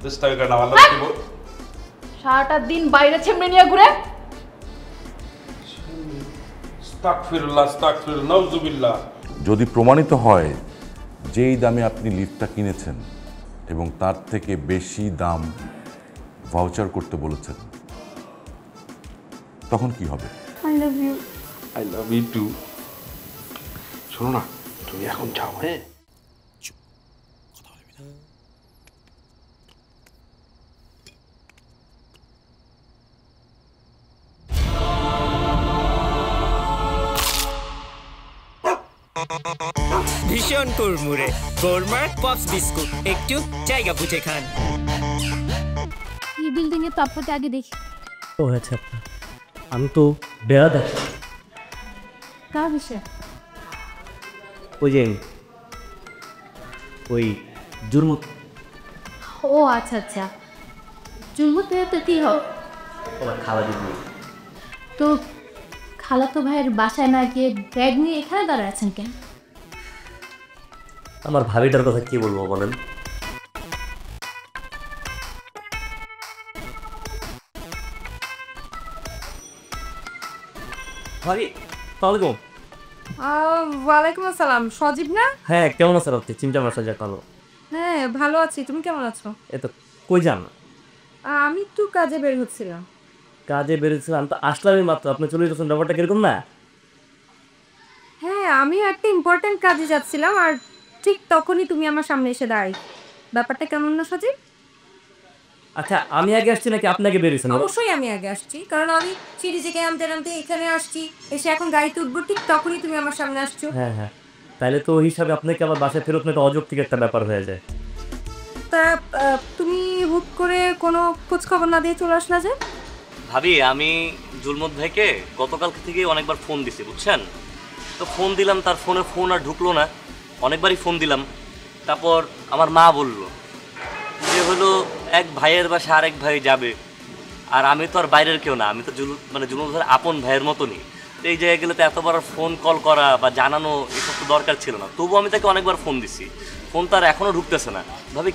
চেষ্টা করে না ভালো দিব সারাটা দিন বাইরে ছেমড়ে নিয়ে ঘুরে। আস্তাগফিরুল্লাহ নাউজুবিল্লাহ। যদি প্রমাণিত হয় যেই দামে আপনি লিফটটা কিনেছেন এবং তার থেকে বেশি দাম ভাউচার করতে বলেছেন, তখন কি হবে? I love you. I love you too. শোনো না, তুমি এখন যাও। হ্যাঁ, ভীষণ কুড়মুড়ে গোরমার পপস বিস্কুট, একটু জায়গা বুঝে খান। এই বিল্ডিং এ তো আপনাকে আগে দেখি। ও আচ্ছা, আমি তো বেড়া দেখি। কার বিষয়? ওই যে ওই জুরমুত। ও আচ্ছা আচ্ছা, জুলমতে তো কি হোক ওরা খাওয়া দিবি। তো খালাতো ভাইয়ের বাসায় না গিয়ে ব্যাগ নিয়ে এখানে দাঁড়ায় আছেন কেন? আমার ভাবিটার কথা কি বলবো বলেন? ভাবি সালামালাইকুম। ওয়ালাইকুম আসসালাম। সজীব না? হ্যাঁ, কেমন আছেন আপনি? চিন্তা মাসা যা কালো। হ্যাঁ ভালো আছি, তুমি কেমন আছো? এ তো কই যান? আমি একটু কাজে বের হচ্ছিলাম। কাজে বেরিয়েছিলাম তো আসলামই মাত্র, আপনি চলে যাচ্ছেন, ব্যাপারটা কিরকম না? হ্যাঁ আমি একটা ইম্পর্টেন্ট কাজে যাচ্ছিলাম আর ঠিক তখনই তুমি আমার সামনে এসে দাঁড়াই। ব্যাপারটা কেমন না সজীব? আচ্ছা, আমি আগে আসছি নাকি আপনি আগে বেরিয়েছেন? অবশ্যই আমি আগে আসছি, কারণ আমি সিঁড়ি থেকে নামতে নামতে এখানে আসছি, এসে এখন গাড়িতে উঠবো, ঠিক তখনই তুমি আমার সামনে আসছো। হ্যাঁ হ্যাঁ, তাহলে তো ওই হিসাবে আপনাকে আবার বাসায় ফেরত নিতে অযৌক্তিক একটা ব্যাপার হয়ে যায়। তা তুমি হুট করে কোনো খোঁজ খবর না দিয়ে চলে আসলা যে? ভাবি, আমি জুলমত ভাইকে গতকাল থেকে অনেকবার ফোন দিছি, বুঝছেন? তো ফোন দিলাম, তার ফোন আর ঢুকলো না। অনেকবারই ফোন দিলাম। তারপর আমার মা বলল যে হলো এক ভাইয়ের বাসা আরেক ভাই যাবে, আর আমি তো আর বাইরের কেউ না, আমি তো জুলমত ভাইয়ের আপন ভাইয়ের মতনই। তো এই জায়গায় গেলে তো এতবার ফোন কল করা বা জানানো এসব তো দরকার ছিল না। তবুও আমি তাকে অনেকবার ফোন দিছি, ফোন তার এখনও ঢুকতেছে না। ভাবি,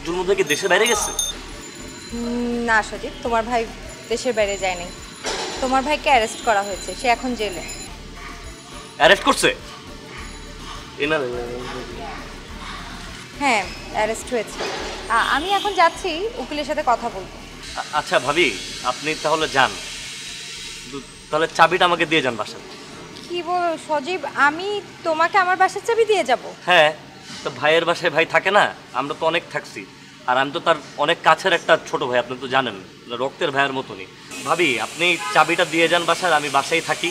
জুলমত ভাই কি দেশের বাইরে গেছে? না সজীব, তোমার ভাই দেশের বাইরে যায়নি। তোমার ভাইকে অ্যারেস্ট করা হয়েছে, সে এখন জেলে। অ্যারেস্ট করছে? হ্যাঁ অ্যারেস্ট হয়েছে। আমি এখন যাচ্ছি, উকিলের সাথে কথা বলবো। আচ্ছা ভাবি, আপনি তাহলে যান, তাহলে চাবিটা আমাকে দিয়ে যান বাসার। কি বল সজীব, আমি তোমাকে আমার বাসার চাবি দিয়ে যাব? হ্যাঁ, তো ভাইয়ের বাসায় ভাই থাকে না, আমরা তো অনেক থাকছি, আর আমি তো তার অনেক কাছের একটা ছোট ভাই, আপনি তো জানেন, রক্তের ভাইয়ের মতনই। ভাবি, আপনি চাবিটা দিয়ে যান বাসার, আমি বাসায় থাকি।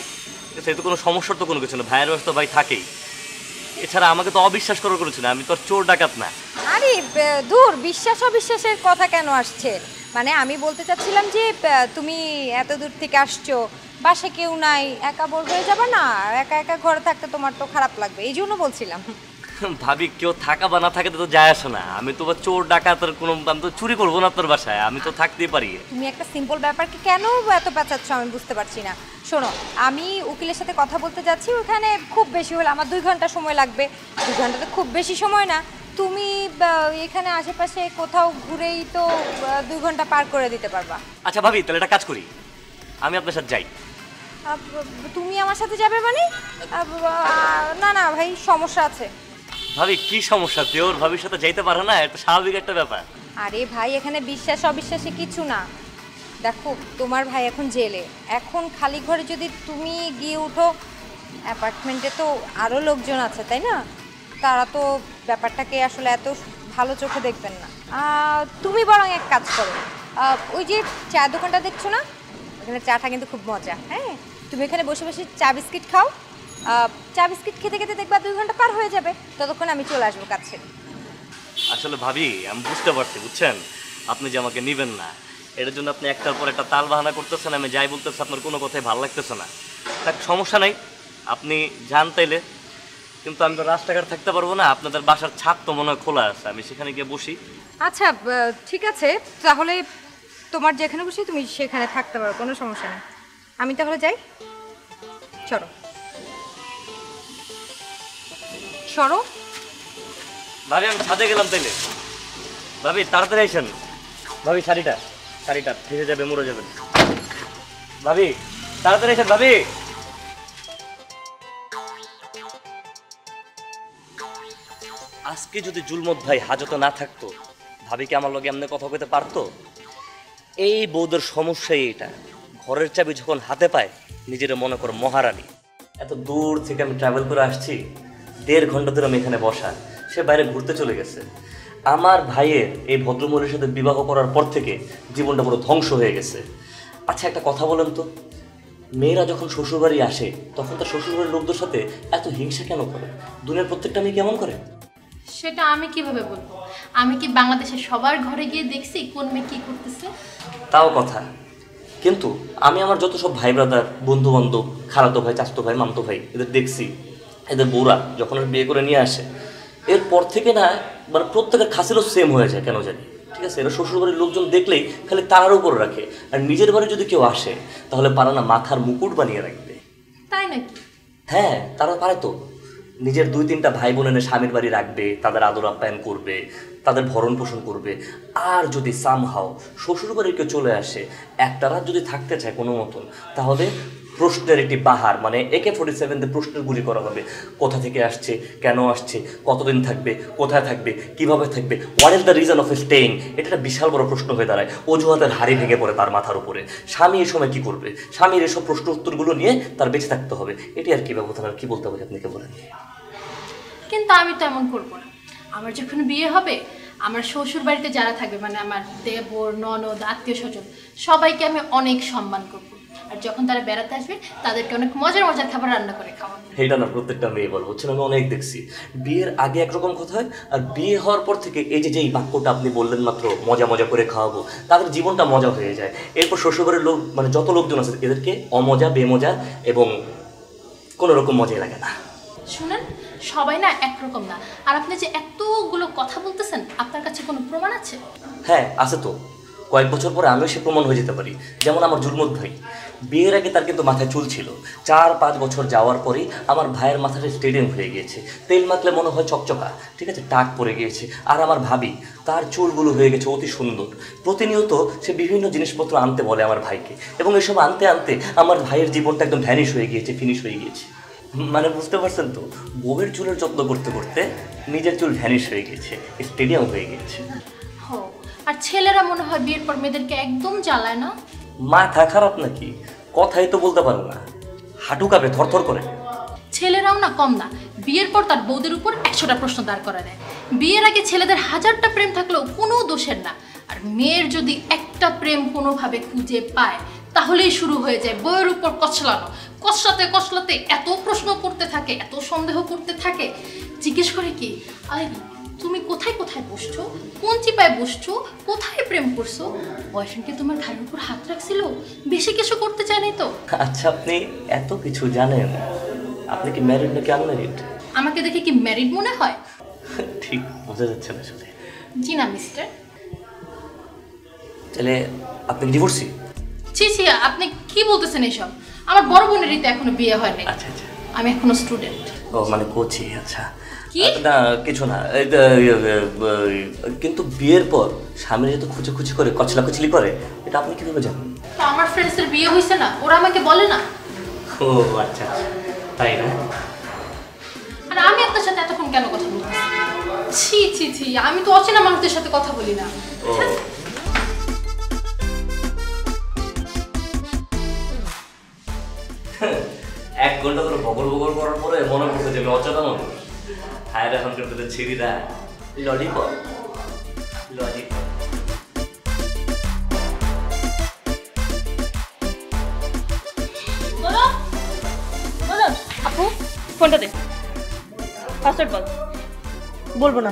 সে তো কোনো সমস্যার তো কোনো কিছু না, ভাইয়ের বাসা তো ভাই থাকেই। এছাড়া আমাকে তো অবিশ্বাস করেছিল, আমি তো আর চোর ডাকাত না। আরে দূর, বিশ্বাস অবিশ্বাসের কথা কেন আসছে? মানে আমি বলতে চাচ্ছিলাম যে তুমি এত দূর থেকে আসছো, বাসে কেউ নাই, একা বোর হয়ে যাবে না? একা একা ঘরে থাকতে তোমার তো খারাপ লাগবে, এই জন্য বলছিলাম। ভাবি, কেউ থাকা বা না থাকে তো যায় আসে না। আমি তো চোর ডাকাতের কোনো, আমি তো চুরি করবো না আপনার বাসায়, আমি তো থাকতেই পারি। তুমি একটা সিম্পল ব্যাপারকে কেন এত পেঁচাচ্ছ আমি বুঝতে পারছি না। শোনো, আমি উকিলের সাথে কথা বলতে যাচ্ছি, ওখানে খুব বেশি হলে আমার 2 ঘন্টা সময় লাগবে। 2 ঘন্টা তো খুব বেশি সময় না। তুমি এখানে আশেপাশে কোথাও ঘুরেই তো 2 ঘন্টা পার করে দিতে পারবা। আচ্ছা ভাবি, তাহলে একটা কাজ করি, আমি আপনার সাথে যাই। তুমি আমার সাথে যাবে মানে? না না ভাই, সমস্যা আছে। ভাবি, কি সমস্যা? দেওর ভাবির সাথে যাইতে পারে না, এটা স্বাভাবিক একটা ব্যাপার। আরে ভাই, এখানে বিশ্বাস অবিশ্বাসে কিছু না। দেখো, তোমার ভাই এখন জেলে, এখন খালি ঘরে যদি তুমি গিয়ে উঠো, অ্যাপার্টমেন্টে তো আরও লোকজন আছে তাই না? তারা তো ব্যাপারটাকে আসলে এত ভালো চোখে দেখবেন না। তুমি বরং এক কাজ করো, ওই যে চা দোকানটা দেখছো না, ওখানে চাটা কিন্তু খুব মজা। হ্যাঁ, তুমি এখানে বসে বসে চা বিস্কিট খাও। চা বিস্কিট খেতে খেতে দেখবা 2 ঘন্টা পার হয়ে যাবে, ততক্ষণ আমি চলে আসবো কাছে। আসলে ভাবি, আমি বুঝতে পারছি, বুঝছেন, আপনি যে আমাকে নিবেন না, এটার জন্য আপনি একটার পর একটা তাল বাহানা করতেছেন। আমি যাই বলতেছি, আপনার কোনো কথাই ভালো লাগতেছে না। তার সমস্যা নাই, আপনি যান তাইলে, কিন্তু আমি তো রাস্তাঘাট থাকতে পারবো না। আপনাদের বাসার ছাদ তো মনে হয় খোলা আছে, আমি সেখানে গিয়ে বসি। আচ্ছা ঠিক আছে, তাহলে তোমার যেখানে বসি তুমি সেখানে থাকতে পারো, কোনো সমস্যা নেই। আমি তাহলে যাই, চলো সরো। ভাবি, আমি ছাদে গেলাম তাইলে। ভাবি তাড়াতাড়ি আসেন। ভাবি শাড়িটা ভিজে যাবে, মরে যাবেন। ভাবি তাড়াতাড়ি আসেন ভাবি। আজকে যদি জুলমত ভাই হাজতে না থাকতো, ভাবি কি আমার লগে এমনি কথা কইতে পারতো? এই বউদের সমস্যাই এটা, ঘরের চাবি যখন হাতে পায় নিজের মনে করো মহারানী। এত দূর থেকে আমি ট্রাভেল করে আসছি, 1.5 ঘন্টা ধরে আমি এখানে বসা, সে বাইরে ঘুরতে চলে গেছে। আমার ভাইয়ের এই ভদ্রমহিলার সাথে বিবাহ করার পর থেকে জীবনটা পুরো ধ্বংস হয়ে গেছে। আচ্ছা একটা কথা বলেন তো, মেয়েরা যখন শ্বশুরবাড়ি আসে তখন তার শ্বশুরবাড়ির লোকদের সাথে এত হিংসা কেন করে? দুনিয়ার প্রত্যেকটা মেয়ে কেমন করে? সেটা আমি কিভাবে বলবো? আমি কি বাংলাদেশের সবার ঘরে গিয়ে দেখছি কোন মেয়ে কি করতেছে? তাও কথা, কিন্তু আমি আমার যত সব ভাই ব্রাদার, বন্ধু বান্ধব, খালাতো ভাই, চাচাতো ভাই, মামতো ভাই, এদের দেখছি, এদের বউরা যখন বিয়ে করে নিয়ে আসে এরপর থেকে না মানে প্রত্যেকের খাসিরও সেম হয়ে যায় কেন জানি। ঠিক আছে, এরা শ্বশুরবাড়ির লোকজন দেখলেই খালি তারার উপর রাখে, আর নিজের বাড়ি যদি কেউ আসে তাহলে পারে না মাথার মুকুট বানিয়ে রাখবে। তাই নাকি? হ্যাঁ, তারা পারে তো। নিজের 2-3টা ভাই বোন এনে স্বামীর বাড়ি রাখবে, তাদের আদর আপ্যায়ন করবে, তাদের ভরণ পোষণ করবে। আর যদি সামহাও শ্বশুরবাড়ির কেউ চলে আসে, একটা রাত যদি থাকতে চায় কোনো মতন, তাহলে প্রশ্নের একটি বাহার, মানে AK-47 দিয়ে প্রশ্নের গুলি করা হবে। কোথা থেকে আসছে, কেন আসছে, কতদিন থাকবে, কোথায় থাকবে, কিভাবে থাকবে, what is the reason of staying, এটা একটা বিশাল বড় প্রশ্ন হয়ে দাঁড়ায়। অজুহাতের হাড়ি ভেঙে পড়ে তার মাথার উপরে। স্বামী এই সময় কী করবে? স্বামীর এসব প্রশ্ন উত্তরগুলো নিয়ে তার বেঁচে থাকতে হবে। এটি আর কী ব্যবধান, আর কী বলতে হবে আপনাকে বলেন? কিন্তু আমি তো এমন করবো না। আমার যখন বিয়ে হবে, আমার শ্বশুর বাড়িতে যারা থাকবে, মানে আমার দেবর, ননদ, আত্মীয় স্বজন, সবাইকে আমি অনেক সম্মান করবো। আর যখন তারা বেড়াতে আসবে তাদেরকে অনেক মজার মজার খাবার রান্না করে খাওয়াবো। এইটা না প্রত্যেকটা মেয়ে বল, হচ্ছে আমি অনেক দেখছি। বিয়ের আগে একরকম কথা হয়, আর বিয়ে হওয়ার পর থেকে এই যে এই বাক্যটা আপনি বললেন মাত্র, মজা মজা করে খাওয়াবো, তাদের জীবনটা মজা হয়ে যায়। এরপর শ্বশুরবাড়ির লোক, মানে যত লোকজন আছে, এদেরকে অমজা, বেমজা এবং কোনো রকম মজাই লাগে না। শুনেন, সবাই না একরকম না। আর আপনি যে এতগুলো কথা বলতেছেন, আপনার কাছে কোনো প্রমাণ আছে? হ্যাঁ আছে তো, কয়েক বছর পরে আমিও সে প্রমাণ হয়ে যেতে পারি। যেমন আমার জুলমত ভাই, বিয়ের আগে তার কিন্তু মাথায় চুল ছিল, 4-5 বছর যাওয়ার পরেই আমার ভাইয়ের মাথাটা স্টেডিয়াম হয়ে গিয়েছে, তেল মাখলে মনে হয় চকচকা, ঠিক আছে, টাক পড়ে গিয়েছে। আর আমার ভাবি, তার চুলগুলো হয়ে গেছে অতি সুন্দর। প্রতিনিয়ত সে বিভিন্ন জিনিসপত্র আনতে বলে আমার ভাইকে, এবং এসব আনতে আনতে আমার ভাইয়ের জীবনটা একদম ভ্যানিশ হয়ে গিয়েছে, ফিনিশ হয়ে গিয়েছে। মানে বুঝতে পারছেন তো, বউয়ের চুলের যত্ন করতে করতে নিজের চুল ভ্যানিশ হয়ে গেছে, স্টেডিয়াম হয়ে গিয়েছে। হো, আর ছেলেরা মনে হয় বিয়ের পর মেয়েদেরকে একদম জ্বালায় না? মাথা খারাপ নাকি? কথাই তো বলতে পারে না, হাঁটু কাঁপে, থরথর করে। ছেলেরাও না কম না, বিয়ের পর তার বউদের উপর 100টা প্রশ্ন দাঁড় করা দেয়। বিয়ের আগে ছেলেদের 1000টা প্রেম থাকলেও কোনো দোষের না, আর মেয়ের যদি একটা প্রেম কোনোভাবে খুঁজে পায় তাহলেই শুরু হয়ে যায় বউয়ের উপর কচলানো। কচলাতে কচলাতে এত প্রশ্ন করতে থাকে, এত সন্দেহ করতে থাকে, জিজ্ঞেস করে কি, আরে তুমি কোথায় কোথায় বসছো, কোন চিপায় বসছো, কোথায় প্রেম করছো, বয়ফ্রেন্ডকে তোমার ঘাড়ের উপর হাত রাখছিল, বেশি কিছু করতে চায়নি তো? আচ্ছা, আপনি এত কিছু জানেন, আপনি কি ম্যারিড নাকি আনম্যারিড? আমাকে দেখে কি ম্যারিড মনে হয়? ঠিক বোঝা যাচ্ছে না আসলে। জি না মিস্টার। তাহলে আপনি ডিভোর্সি? ছি ছি, আপনি কি বলতেছেন এসব? আমার বড় বোনেরই তো এখনো বিয়ে হয়নি। আচ্ছা আচ্ছা, আমি এখনো স্টুডেন্ট। ও মানে কোচি। আচ্ছা কি? না কিছু না, কিন্তু বিয়ের পর স্বামীর যেহেতু খুঁচি করে, কচলাকুচলি করে, এটা আপনি কিভাবে জানেন? তো আমার ফ্রেন্ডসের বিয়ে হয়েছে না, ওরা আমাকে বলে না। ও আচ্ছা, তাই না? আর আমি আপনার সাথে এতক্ষণ কেন কথা বলতেছি? ছি ছি ছি, আমি তো অচেনা মানুষদের সাথে কথা বলি না। ও 1 ঘন্টা ধরে বগল বগল করার পরে মনে করছে যে আমি অচেনা মানুষ। হায় রে, এখনকার তোদের ছিড়িরা ললিপপ ললিপপ। বলো বলো আপু, ফোনটা দে, পাসওয়ার্ড বল। বলবো না।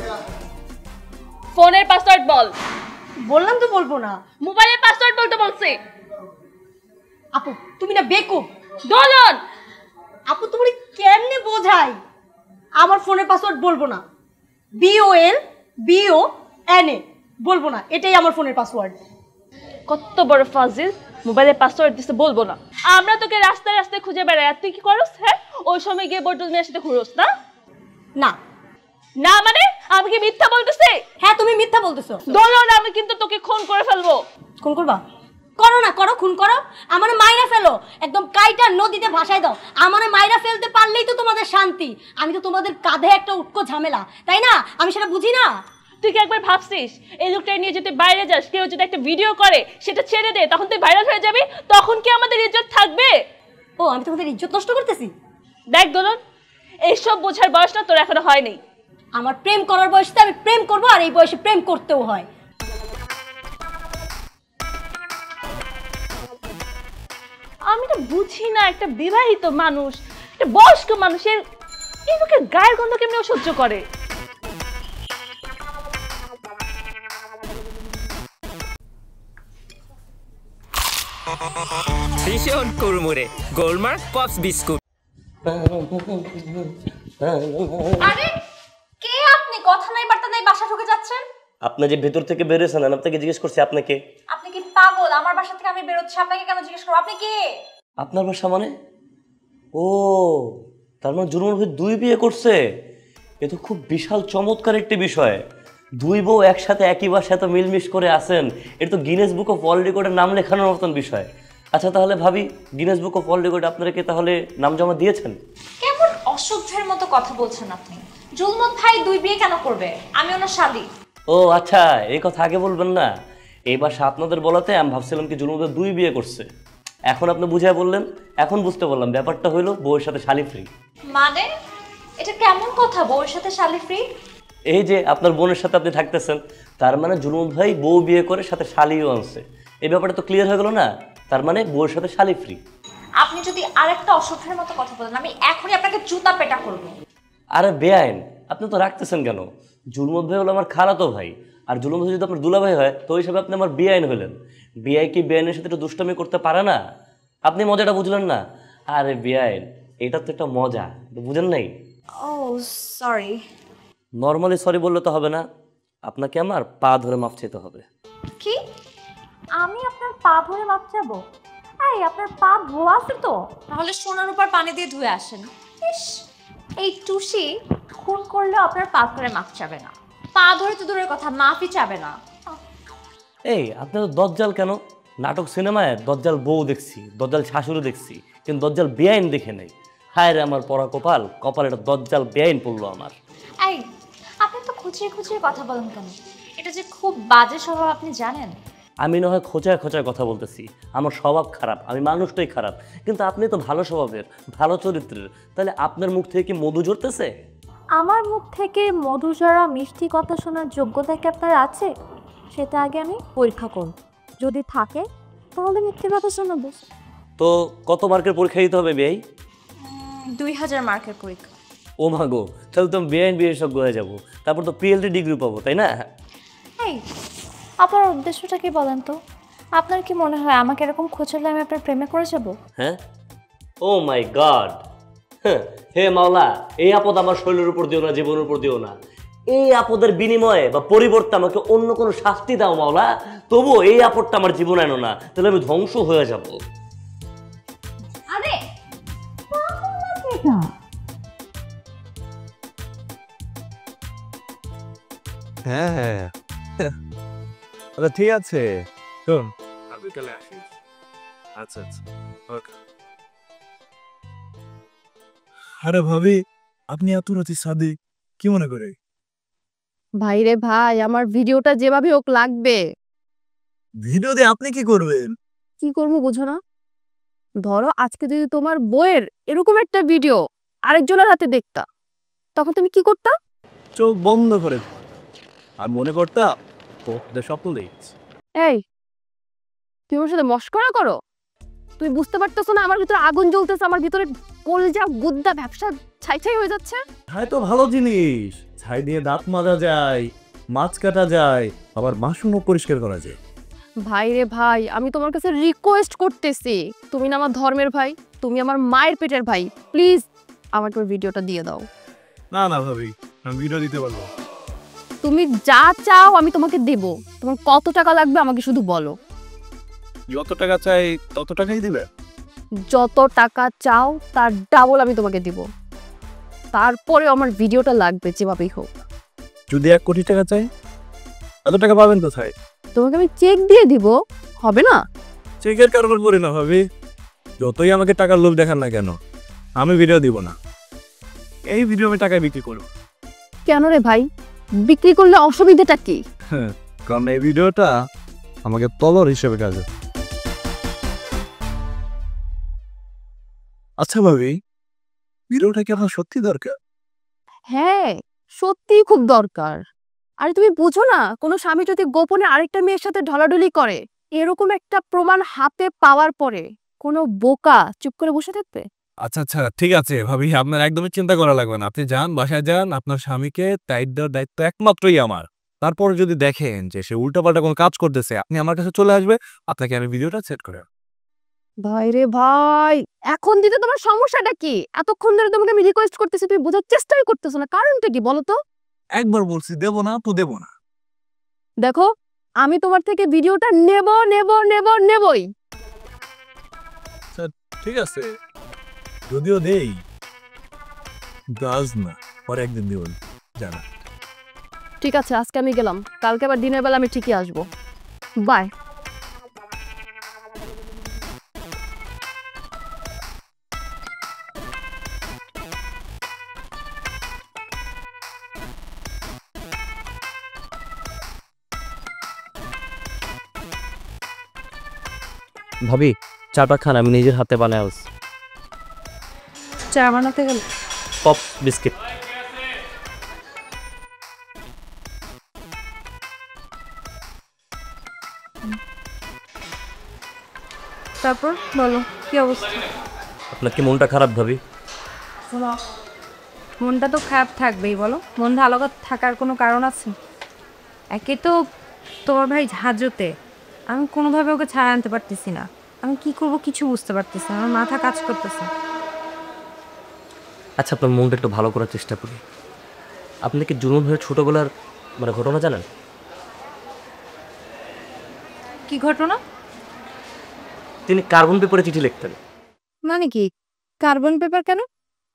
ফোনের পাসওয়ার্ড বল। বললাম তো বলবো না। মোবাইলের পাসওয়ার্ড বলতে বলছি। আপু তুমি না বেকুব। দোলন, আপু তুমি কেমনে বোঝাই? আমার ফোনের পাসওয়ার্ড বলবো না। BOLBONA বলবো না, এটাই আমার ফোনের পাসওয়ার্ড। কত বড় ফাজিল, মোবাইলের পাসওয়ার্ড দিতে বলবো না। আমরা তোকে রাস্তায় রাস্তায় খুঁজে বেড়াই, আর তুই কি করস? হ্যাঁ, ওই সময় গিয়ে বটল মেয়ের সাথে ঘুরোস না? না না মানে আমি কি মিথ্যা বলতেছি? হ্যাঁ তুমি মিথ্যা বলছো। বলতেছো? দোলন, আমি কিন্তু তোকে খুন করে ফেলবো। খুন করবা? করো না, করো, খুন করো, আমারে মাইরা ফেলো, একদম কাইটা নদীতে ভাসায় দাও। আমারে মাইরা ফেলতে পারলেই তো তোমাদের শান্তি। আমি তো তোমাদের কাঁধে একটা উটকো ঝামেলা, তাই না? আমি সেটা বুঝি না। তুই কি একবার ভাবছিস এই লোকটা নিয়ে যদি বাইরে যাস, কেউ যদি একটা ভিডিও করে সেটা ছেড়ে দে, তখন তুই ভাইরাল হয়ে যাবি, তখন কি আমাদের ইজ্জত থাকবে? ও, আমি তোমাদের ইজ্জত নষ্ট করতেছি? দেখ দোলন, এইসব বোঝার বয়সটা তোর এখনো হয়নি। আমার প্রেম করার বয়সে আমি প্রেম করবো, আর এই বয়সে প্রেম করতেও হয়। আমি তো বুঝি না, একটা বিবাহিত মানুষ, একটা বয়স্ক মানুষের এই লোকের গায়ের গন্ধ কেমনি সহ্য করে। ভীষণ কুড়মুড়ে গোলমার্ক পপস বিস্কুট। আরে কে আপনি? কথা নাই বার্তা নাই বাসা ঢুকে যাচ্ছেন। আপনি যে ভেতর থেকে বেরোছেন, আমি আপনাকে জিজ্ঞেস করছি আপনাকে। আপনি কি পাগল? আমার বাসা থেকে আমি বেরোচ্ছি, আপনাকে কেন জিজ্ঞেস করব? আপনি কে? আপনার বাসা মানে? ও, তার মানে জুলমন ভাই 2 বিয়ে করছে। এ তো খুব বিশাল চমৎকার একটি বিষয়। 2 বউ একসাথে একই বাসায় তো মিলমিশ করে আসেন, এটা তো গিনেস বুক অফ ওয়ার্ল্ড রেকর্ডের নাম লেখানোর মতন বিষয়। আচ্ছা তাহলে ভাবি, Guinness book of world record আপনারা কি তাহলে নাম জমা দিয়েছেন? কেমন অসভ্যের মতো কথা বলছেন আপনি? জুলমত ভাই 2 বিয়ে কেন করবে? আমি ওনার শালি। ও আচ্ছা, এই কথা আগে বলবেন না। এই বাসা আপনাদের বলাতে আমি ভাবছিলাম কি জুলমত 2 বিয়ে করছে। এখন আপনি বুঝায় বললেন, এখন বুঝতে পারলাম ব্যাপারটা হইলো বউয়ের সাথে শালি ফ্রি। মানে এটা কেমন কথা, বউয়ের সাথে শালি ফ্রি? এই যে আপনার বোনের সাথে আপনি থাকতেছেন, তার মানে জুলমত ভাই বউ বিয়ে করে সাথে শালিও আনছে। এই ব্যাপারটা তো ক্লিয়ার হয়ে গেল না? তার মানে বউয়ের সাথে শালি ফ্রি। আপনি যদি আরেকটা অসভ্যের মতো কথা বলেন, আমি এখনই আপনাকে জুতা পেটা করব। আরে বেআইন, আপনি তো রাখতেছেন কেন? জুলমত ভাই হলো আমার খালাতো ভাই, আর জুলমত ভাই যদি আপনার দুলাভাই হয় তো ওই হিসাবে আপনি আমার বেআইন হলেন। বেআই কি বেআইনের সাথে একটু দুষ্টামি করতে পারে না? আপনি মজাটা বুঝলেন না? আরে বেআইন, এটা তো একটা মজা, বুঝেন নাই? ও সরি। নর্মালি সরি বললে তো হবে না, আপনাকে আমার পা ধরে মাপ চাইতে হবে। কি? আমি আপনার পা ধরে মাপ চাবো? এই আপনার পা ধোয়া আছে তো? তাহলে সোনার উপর পানি দিয়ে ধুয়ে আসেন। ইস, এই টুসি খুন করলে আপনার পা ধরে মাপ চাবে না, পা ধরে তো দূরের কথা মাফই চাবে না। এই আপনি তো দজ্জাল কেন? নাটক সিনেমায় দজ্জাল বউ দেখছি, দজ্জাল শাশুড়ি দেখছি, কিন্তু দজ্জাল বেআইন দেখে নেই। হায় রে আমার পরা কপাল, কপাল এটা দজ্জাল বেআইন পড়লো আমার। এই আপনি তো খুঁচিয়ে খুঁচিয়ে কথা বলেন কেন? এটা যে খুব বাজে স্বভাব, আপনি জানেন? আমি না হয় খোঁচায় খোঁচায় কথা বলতেছি, আমার স্বভাব খারাপ, আমি মানুষটাই খারাপ, কিন্তু আপনি তো ভালো স্বভাবের, ভালো চরিত্রের, তাহলে আপনার মুখ থেকে কি মধু ঝরতেছে? আমার মুখ থেকে মধু ঝরা মিষ্টি কথা শোনার যোগ্যতা কি আপনার আছে? সেটা আগে আমি পরীক্ষা করব, যদি থাকে তাহলে মিথ্যে কথা শোনাবো। তো কত মার্কের পরীক্ষা দিতে হবে বেআই? 2000 মার্কের পরীক্ষা। ও মা গো, তাহলে তো বেআইন বিশেষজ্ঞ হয়ে যাবো, তারপর তো পিএলডি ডিগ্রি পাবো, তাই না? এই আপনার উদ্দেশ্যটা কি বলেন তো? আপনার কি মনে হয় আমাকে এরকম খোঁচালে আমি আপনার প্রেমে করে যাব? হ্যাঁ, ও মাই গড, হে মাওলা, এই আপদ আমার শরীরের উপর দিও না, জীবনের উপর দিও না। এই আপদের বিনিময়ে বা পরিবর্তে আমাকে অন্য কোনো শাস্তি দাও মাওলা, তবুও এই আপদটা আমার জীবনে আনো না, তাহলে আমি ধ্বংস হয়ে যাব। আরে হ্যাঁ আচ্ছা ঠিক আছে, শোন বিকালে আসিস। আচ্ছা আচ্ছা ওকে। আরে ভাবি, আপনি এত রাতে সাদে কি মনে করে? ভাই রে ভাই, আমার ভিডিওটা যেভাবে হোক লাগবে। ভিডিও দিয়ে আপনি কি করবেন? কি করবো বুঝো না? ধরো আজকে যদি তোমার বইয়ের এরকম একটা ভিডিও আরেকজনের হাতে দেখতা, তখন তুমি কি করতা? চোখ বন্ধ করে আর মনে করতা ওদের স্বপ্ন দেখছি। এই তুমি আমার সাথে মস্করা করো? তুমি বুঝতে পারতেছো না আমার ভিতরে আগুন জ্বলতেছে, আমার ভিতরে কলজা গুদ্দা ব্যবসা ছাই ছাই হয়ে যাচ্ছে। ছাই তো ভালো জিনিস, ছাই দিয়ে দাঁত মাজা যায়, মাছ কাটা যায়, আবার বাসনও পরিষ্কার করা যায়। ভাই রে ভাই, আমি তোমার কাছে রিকোয়েস্ট করতেছি, তুমি না আমার ধর্মের ভাই, তুমি আমার মায়ের পেটের ভাই, প্লিজ আমাকে ওই ভিডিওটা দিয়ে দাও। না না ভাবি, আমি ভিডিও দিতে পারবো। তুমি যা চাও আমি তোমাকে দেব, তোমার কত টাকা লাগবে আমাকে শুধু বলো। যত টাকা চাই তত টাকাই দিবে? যত টাকা চাও তার ডাবল আমি তোমাকে দিব, তারপরে আমার ভিডিওটা লাগবে যেভাবেই হোক। যদি 1 কোটি টাকা চাই? এত টাকা পাবেন কোথায়? তোমাকে আমি চেক দিয়ে দিব, হবে না? চেকের কারবার করি না ভাবি, যতই আমাকে টাকার লোভ দেখান না কেন আমি ভিডিও দিব না। এই ভিডিও আমি টাকায় বিক্রি করব। কেন রে ভাই, বিক্রি করলে অসুবিধাটা কি? কারণ এই ভিডিওটা আমাকে তলর হিসেবে কাজে। আচ্ছা ভাবি, ভিডিওটা কি আপনার সত্যি দরকার? হ্যাঁ, সত্যিই খুব দরকার। আরে তুমি বুঝো না, কোনো স্বামী যদি গোপনে আরেকটা মেয়ের সাথে ঢলাঢলি করে, এরকম একটা প্রমাণ হাতে পাওয়ার পরে কোনো বোকা চুপ করে বসে থাকবে? আচ্ছা আচ্ছা ঠিক আছে ভাবি, আপনার একদমই চিন্তা করা লাগবে না। আপনি যান, বাসায় যান, আপনার স্বামীকে টাইট দেওয়ার দায়িত্ব একমাত্রই আমার। তারপর যদি দেখেন যে সে উল্টাপাল্টা কোনো কাজ করতেছে, আপনি আমার কাছে চলে আসবে, আপনাকে আমি ভিডিওটা সেট করে। ভাই রে ভাই, এখন দিতে তোমার সমস্যাটা কি? এতক্ষণ ধরে তোমাকে আমি রিকোয়েস্ট করতেছি, তুমি বোঝার চেষ্টাই করতেছো না, কারণটা কি বলো তো? একবার বলছি দেব না তো দেব না। দেখো, আমি তোমার থেকে ভিডিওটা নেব নেব নেব নেবই। ঠিক আছে, যদিও দেই দাজ না, পরে একদিন দিব জানা। ঠিক আছে, আজকে আমি গেলাম, কালকে আবার দিনের বেলা আমি ঠিকই আসবো। বাই। ভাবি চাটা খান, আমি নিজের হাতে বানায় আস। চা বানাতে গেল পপ বিস্কিট। তারপর বলো কি অবস্থা? আপনার কি মনটা খারাপ ভাবি? মনটা তো খারাপ থাকবেই, বলো মন ভালো থাকার কোনো কারণ আছে? একে তো তোমার ভাই হাজতে, আমি কোনোভাবে ওকে ছাড়া আনতে পারতেছি না। আমি কি করব কিছু বুঝতে পারতেছি না, আমার মাথা কাজ করতেছে। আচ্ছা আপনার মনটা একটু ভালো করার চেষ্টা করি। আপনি কি জুনুন হয়ে ছোটবেলার ঘটনা জানেন? কি ঘটনা? তিনি কার্বন পেপারে চিঠি লিখতেন। মানে কি কার্বন পেপার কেন?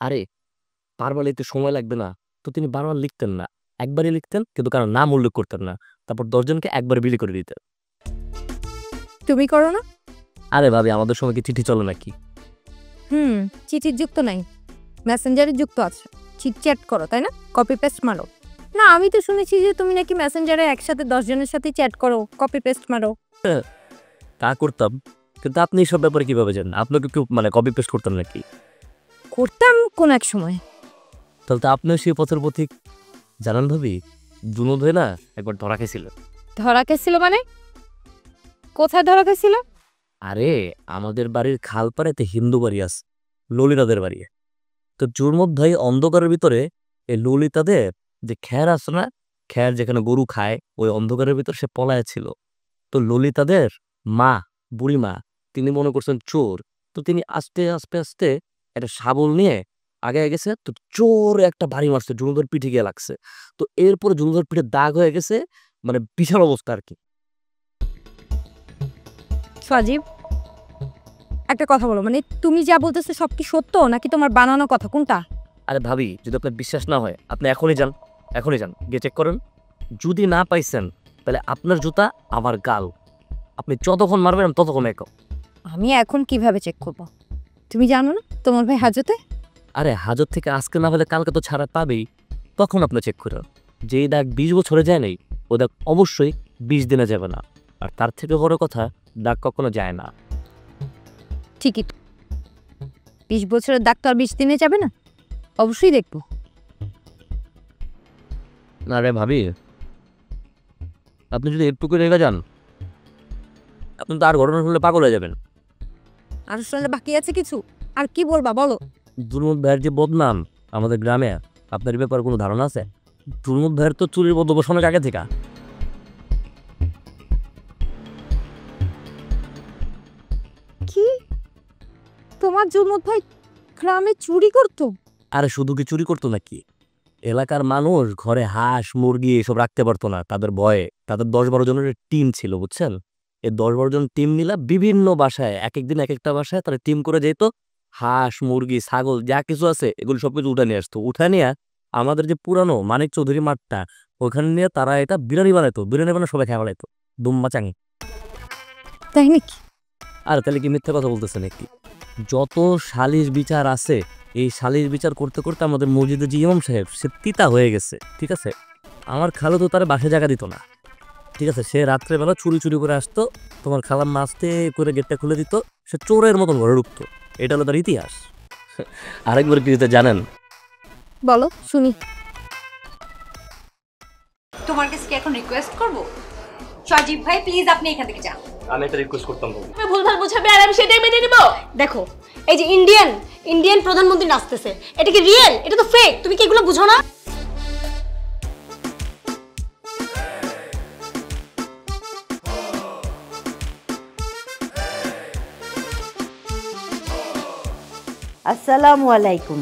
আরে বারবার লিখতে সময় লাগবে না, তো তিনি বারবার লিখতেন না, একবারই লিখতেন, কিন্তু কারণ নাম উল্লেখ করতেন না, তারপর 10 জনকে একবার বিলি করে দিতেন। তুমি করো না? আরে ভাবি, আমাদের সময় কি চিঠি চলে নাকি? চিঠির যুক্ত নাই, মেসেঞ্জারের যুক্ত আছে। চিট করো তাই না, কপি পেস্ট মারো। না আমি তো শুনেছি যে তুমি নাকি মেসেঞ্জারে একসাথে 10 জনের সাথে চ্যাট করো, কপি পেস্ট মারো। তা করতাম, কিন্তু আপনি এইসব ব্যাপারে কিভাবে জানেন? আপনাকে কেউ কপি পেস্ট করতেন নাকি? করতাম কোন এক সময়। তাহলে তো আপনিও সেই পথের পথিক। জানান ভাবি, জুনুদ হয়ে না একবার ধরা খেয়েছিল। ধরা খেয়েছিল মানে? কোথায় ধরা খেয়েছিল? আরে আমাদের বাড়ির খালপাড়েতে হিন্দু বাড়ি আছে, ললিতাদের বাড়ি। তো জুরমত ভাই অন্ধকারের ভিতরে এই ললিতাদের যে খ্যার আছে না, খ্যার যেখানে গরু খায়, ওই অন্ধকারের ভিতর সে পলায় ছিল। তো ললিতাদের মা, বুড়ি মা, তিনি মনে করছেন চোর। তো তিনি আস্তে আস্তে আস্তে একটা শাবল নিয়ে আগে গেছে, তো চোর একটা বাড়ি মারছে, জুনুদের পিঠে গিয়ে লাগছে। তো এরপরে জুনুদের পিঠে দাগ হয়ে গেছে, বিশাল অবস্থা আর কি। সজীব একটা কথা বলো, তুমি যা বলতেছো সব কি সত্য নাকি তোমার বানানো কথা, কোনটা? আরে ভাবি, যদি আপনার বিশ্বাস না হয় আপনি এখনই যান, গিয়ে চেক করেন। যদি না পাইছেন তাহলে আপনার জুতা আমার গাল, আপনি যতক্ষণ মারবেন আমি ততক্ষণ এক। আমি এখন কিভাবে চেক করব? তুমি জানো না তোমার ভাই হাজতে? আরে হাজত থেকে আজকে না হলে কালকে তো ছাড়া পাবেই, তখন আপনি চেক করেন। যেই দাগ 20 বছরে যায় নাই, ও দাগ অবশ্যই 20 দিনে যাবে না। আর তার থেকে বড় কথা, দাগ কখনো যায় না। ঠিকই, 20 বছরের দাগ তো আর 20 দিনে যাবে না, অবশ্যই দেখবো। আরে ভাবি, আপনি যদি একটু রেগে যান, আপনি তো আর ঘটনা শুনলে পাগল হয়ে যাবেন। আর শুনলে বাকি আছে কিছু, আর কি বলবা বলো? জুলমত ভাইয়ের যে বদনাম আমাদের গ্রামে, আপনার এই ব্যাপারে কোনো ধারণা আছে? জুলমত ভাইয়ের তো চুরির বদবস অনেক আগে থেকে। কি তোমার জুলমত ভাই গ্রামে চুরি করতো? আরে শুধু কি চুরি করতো নাকি, এলাকার মানুষ ঘরে হাঁস মুরগি এসব রাখতে পারতো না তাদের ভয়ে। তাদের 10-12 জনের টিম ছিল, বুঝছেন? এই 10-12 জন টিম মিলা বিভিন্ন বাসায়, এক একদিন এক একটা বাসায় তারা টিম করে যেত, হাঁস মুরগি ছাগল যা কিছু আছে এগুলো সবকিছু উঠে নিয়ে আসতো। উঠে নিয়ে আমাদের যে পুরানো মানিক চৌধুরী মাঠটা ওখানে নিয়ে তারা এটা বিরিয়ানি বানাইতো, বিরিয়ানি বানায় সবাই খেয়ে বানাইতো দুম্বা চাঙি। তাই নাকি? আর তাহলে কি মিথ্যা কথা বলতেছে নাকি? যত সালিশ বিচার আছে এই সালিশ বিচার করতে করতে আমাদের মসজিদের যে ইমাম সাহেব সে তিতা হয়ে গেছে, ঠিক আছে? আমার খালো তো তার বাসায় জায়গা দিত না, ঠিক আছে? সে রাত্রেবেলা চুরি চুরি করে আসতো, তোমার খালার নাচতে করে গেটটা খুলে দিত, সে চোরের মতন ঘরে ঢুকতো। এটা হলো তার ইতিহাস। আরেকবার কি জানেন? বলো শুনি। তোমার কাছে কি এখন রিকোয়েস্ট করব? সজীব ভাই প্লিজ আপনি এখান থেকে যান। আমি একটা রিকোয়েস্ট করতাম ভাবি। তুমি ভুলভাল বুঝাবে আর আমি সেটাই মেনে নিব। দেখো এই যে ইন্ডিয়ান প্রধানমন্ত্রী নাচতেছে, এটা কি রিয়েল? এটা তো ফেক। তুমি কি এগুলো বুঝো না? আসসালামু আলাইকুম।